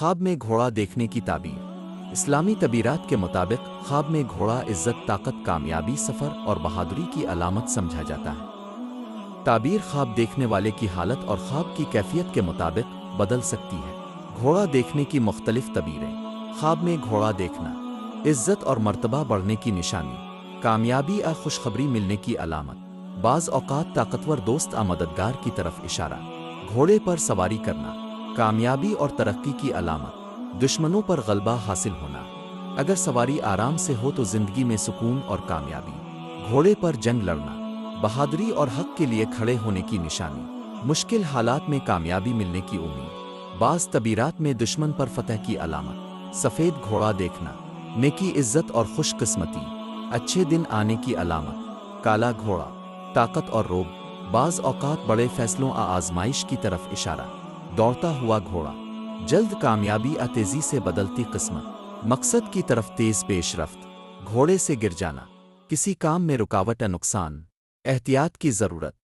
خواب میں گھوڑا دیکھنے کی تعبیر۔ اسلامی تعبیرات کے مطابق خواب میں گھوڑا عزت، طاقت، کامیابی، سفر اور بہادری کی علامت سمجھا جاتا ہے۔ تعبیر خواب دیکھنے والے کی حالت اور خواب کی کیفیت کے مطابق بدل سکتی ہے۔ گھوڑا دیکھنے کی مختلف تعبیریں۔ خواب میں گھوڑا دیکھنا عزت اور مرتبہ بڑھنے کی نشانی، کامیابی یا خوشخبری ملنے کی علامت، بعض اوقات طاقتور دوست یا مددگار کی طرف اشارہ۔ گھوڑے پر سواری کرنا کامیابی اور ترقی کی علامت، دشمنوں پر غلبہ حاصل ہونا۔ اگر سواری آرام سے ہو تو زندگی میں سکون اور کامیابی۔ گھوڑے پر جنگ لڑنا بہادری اور حق کے لیے کھڑے ہونے کی نشانی، مشکل حالات میں کامیابی ملنے کی امید۔ بعض تعبیرات میں دشمن پر فتح کی علامت۔ سفید گھوڑا دیکھنا نیکی، عزت اور خوش قسمتی، اچھے دن آنے کی علامت۔ کالا گھوڑا طاقت اور روب، بعض اوقات بڑے فیصلوں یا آزمائش کی طرف اشارہ۔ دوڑتا ہوا گھوڑا جلد کامیابی یا تیزی سے بدلتی قسمت، مقصد کی طرف تیز پیش رفت۔ گھوڑے سے گر جانا کسی کام میں رکاوٹ یا نقصان، احتیاط کی ضرورت۔